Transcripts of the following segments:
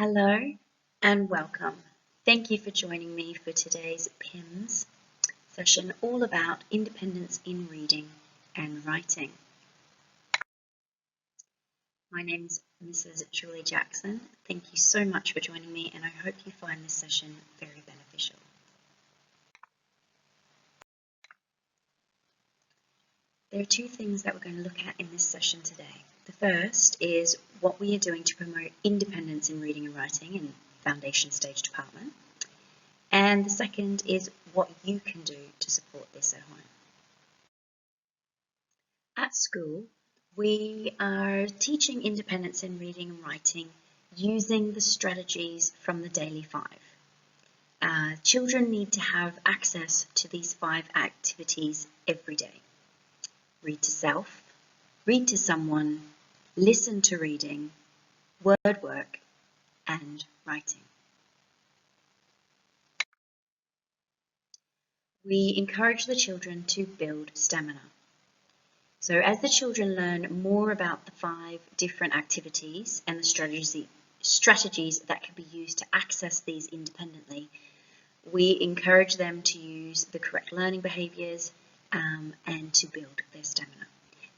Hello and welcome. Thank you for joining me for today's PIMS session all about independence in reading and writing. My name is Mrs. Julie Jackson. Thank you so much for joining me and I hope you find this session very beneficial. There are two things that we're going to look at in this session today. The first is what we are doing to promote independence in reading and writing in Foundation Stage Department. And the second is what you can do to support this at home. At school, we are teaching independence in reading and writing using the strategies from the Daily 5. Children need to have access to these 5 activities every day. Read to self, read to someone, listen to reading, word work, and writing. We encourage the children to build stamina. So as the children learn more about the 5 different activities and the strategies that can be used to access these independently, we encourage them to use the correct learning behaviours and to build their stamina.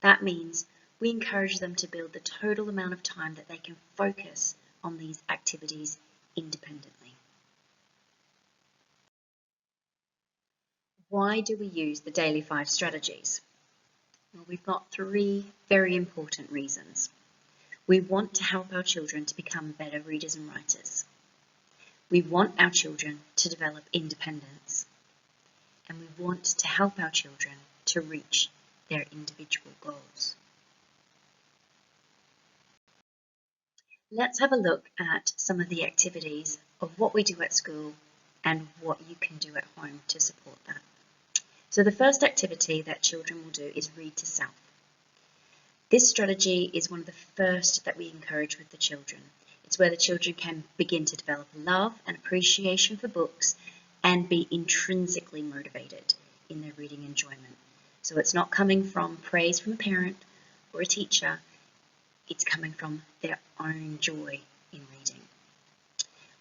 That means we encourage them to build the total amount of time that they can focus on these activities independently. Why do we use the Daily 5 strategies? Well, we've got 3 very important reasons. We want to help our children to become better readers and writers. We want our children to develop independence. And we want to help our children to reach their individual goals. Let's have a look at some of the activities of what we do at school and what you can do at home to support that. So the first activity that children will do is read to self. This strategy is one of the first that we encourage with the children. It's where the children can begin to develop love and appreciation for books and be intrinsically motivated in their reading enjoyment. So it's not coming from praise from a parent or a teacher, it's coming from their own joy in reading.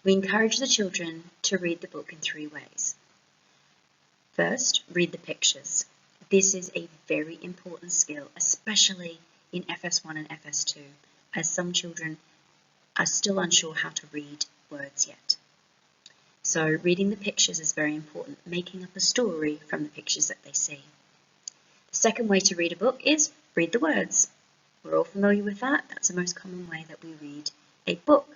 We encourage the children to read the book in 3 ways. First, read the pictures. This is a very important skill, especially in FS1 and FS2, as some children are still unsure how to read words yet. So reading the pictures is very important, making up a story from the pictures that they see. The second way to read a book is read the words. We're all familiar with that. That's the most common way that we read a book.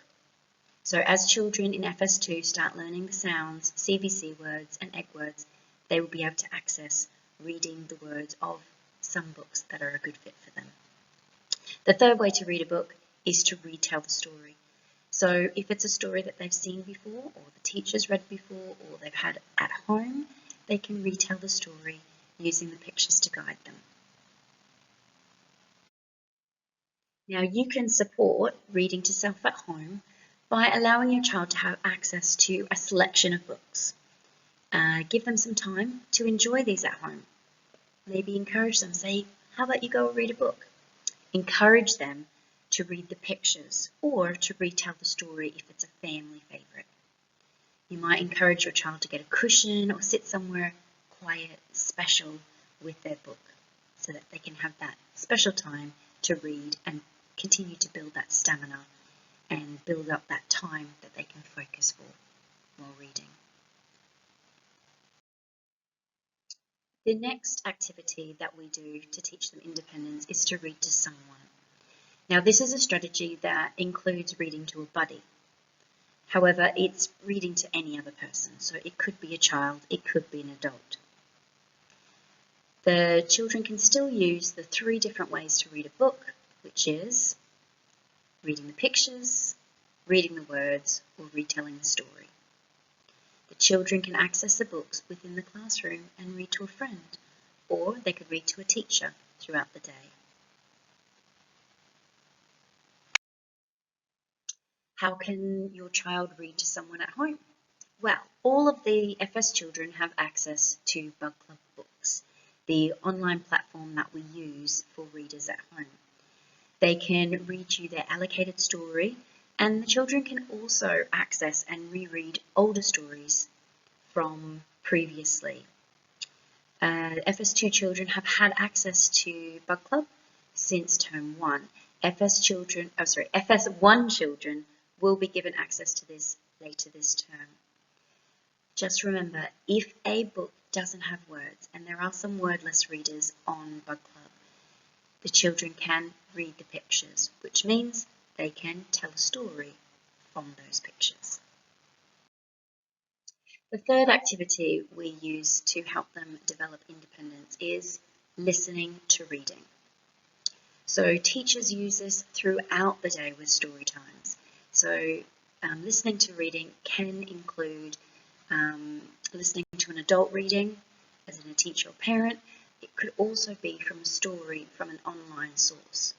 So as children in FS2 start learning the sounds, CVC words and egg words, they will be able to access reading the words of some books that are a good fit for them. The third way to read a book is to retell the story. So if it's a story that they've seen before or the teacher's read before or they've had at home, they can retell the story using the pictures to guide them. Now you can support reading to self at home by allowing your child to have access to a selection of books. Give them some time to enjoy these at home. Maybe encourage them, say, how about you go read a book? Encourage them to read the pictures or to retell the story if it's a family favourite. You might encourage your child to get a cushion or sit somewhere quiet, special with their book so that they can have that special time to read and continue to build that stamina and build up that time that they can focus for while reading. The next activity that we do to teach them independence is to read to someone. Now this is a strategy that includes reading to a buddy. However, it's reading to any other person, so it could be a child, it could be an adult. The children can still use the 3 different ways to read a book, which is reading the pictures, reading the words, or retelling the story. The children can access the books within the classroom and read to a friend, or they could read to a teacher throughout the day. How can your child read to someone at home? Well, all of the FS children have access to Bug Club Books, the online platform that we use for readers at home. They can read you their allocated story And the children can also access and reread older stories from previously. FS2 children have had access to Bug Club since term 1. FS1 children will be given access to this later this term. Just remember, if a book doesn't have words, and there are some wordless readers on Bug Club, the children can read the pictures, which means they can tell a story from those pictures. The third activity we use to help them develop independence is listening to reading. So teachers use this throughout the day with story times. So listening to reading can include listening to an adult reading, as in a teacher or parent. It could also be from a story from an online source.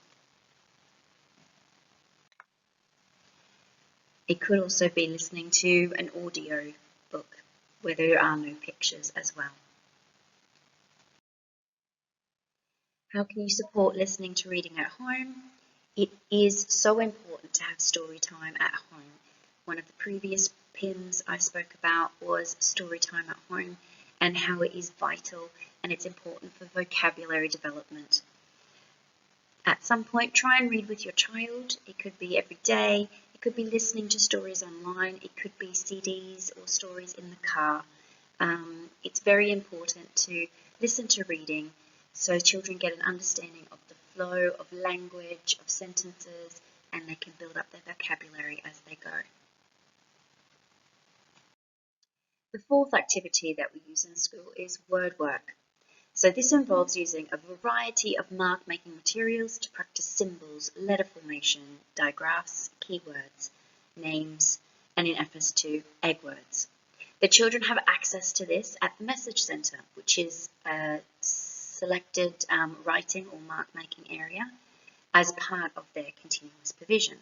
It could also be listening to an audio book where there are no pictures as well. How can you support listening to reading at home? It is so important to have story time at home. One of the previous pins I spoke about was story time at home and how it is vital and it's important for vocabulary development. At some point, try and read with your child. It could be every day. It could be listening to stories online. It could be CDs or stories in the car. It's very important to listen to reading so children get an understanding of the flow of language, of sentences, and they can build up their vocabulary as they go. The fourth activity that we use in school is word work. So this involves using a variety of mark-making materials to practice symbols, letter formation, digraphs, keywords, names, and in FS2, egg words. The children have access to this at the Message Centre, which is a selected writing or mark-making area as part of their continuous provision.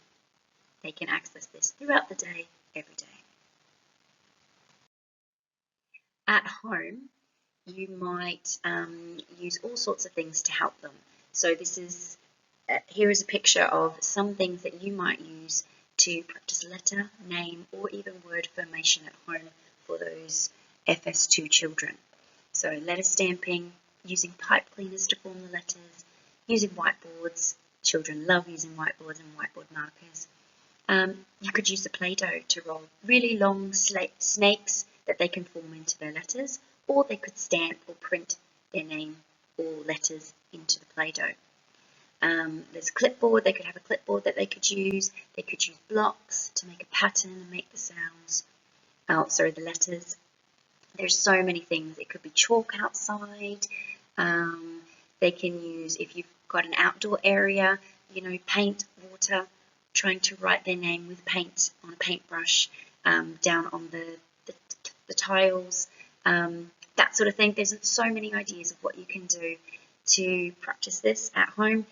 They can access this throughout the day, every day. At home, you might use all sorts of things to help them. So this is, here is a picture of some things that you might use to practice letter, name, or even word formation at home for those FS2 children. So letter stamping, using pipe cleaners to form the letters, using whiteboards. Children love using whiteboards and whiteboard markers. You could use the Play-Doh to roll really long snakes that they can form into their letters, or they could stamp or print their name or letters into the Play-Doh. There's a clipboard. They could have a clipboard that they could use. They could use blocks to make a pattern and make the sounds. The letters. There's so many things. It could be chalk outside. They can use, if you've got an outdoor area, paint, water, trying to write their name with paint on a paintbrush down on the tiles, that sort of thing. There's so many ideas of what you can do to practice this at home,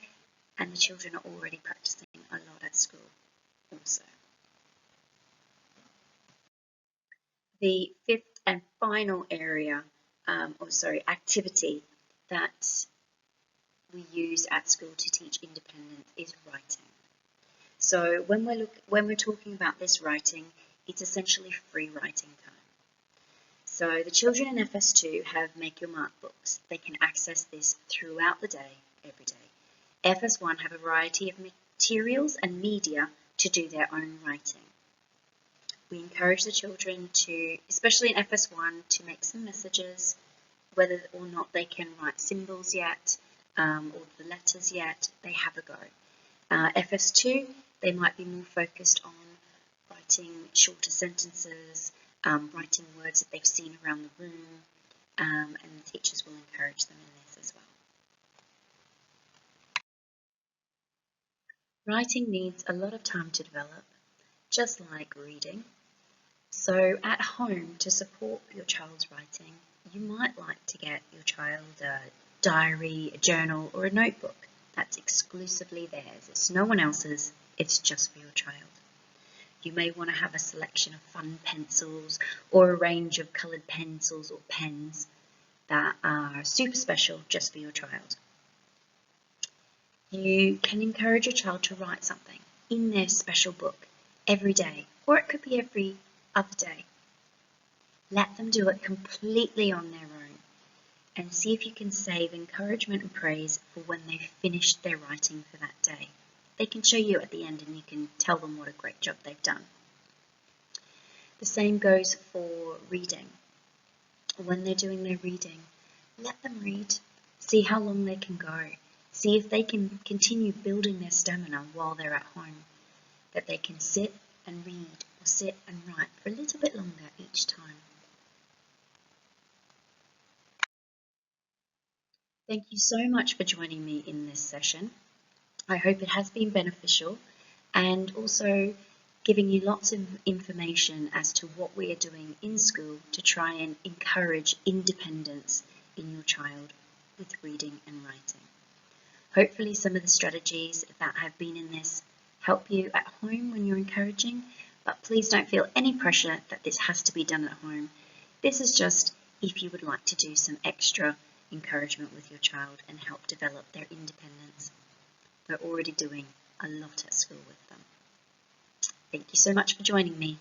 and the children are already practicing a lot at school also. The fifth and final area, activity that we use at school to teach independence is writing. So when we're talking about this writing, it's essentially free writing time. So the children in FS2 have Make Your Mark books. They can access this throughout the day, every day. FS1 have a variety of materials and media to do their own writing. We encourage the children to, especially in FS1, to make some messages, whether or not they can write symbols yet or the letters yet, they have a go. FS2, they might be more focused on writing shorter sentences, writing words that they've seen around the room, and the teachers will encourage them in this as well. Writing needs a lot of time to develop, just like reading. So at home, to support your child's writing, you might like to get your child a diary, a journal, or a notebook that's exclusively theirs. It's no one else's, it's just for your child. You may want to have a selection of fun pencils or a range of coloured pencils or pens that are super special just for your child. You can encourage your child to write something in their special book every day, or it could be every other day. Let them do it completely on their own and see if you can save encouragement and praise for when they've finished their writing for that day. They can show you at the end and you can tell them what a great job they've done. The same goes for reading. When they're doing their reading, let them read. See how long they can go. See if they can continue building their stamina while they're at home. That they can sit and read or sit and write for a little bit longer each time. Thank you so much for joining me in this session. I hope it has been beneficial and also giving you lots of information as to what we are doing in school to try and encourage independence in your child with reading and writing. Hopefully some of the strategies that have been in this help you at home when you're encouraging, but please don't feel any pressure that this has to be done at home. This is just if you would like to do some extra encouragement with your child and help develop their independence. We're already doing a lot at school with them. Thank you so much for joining me.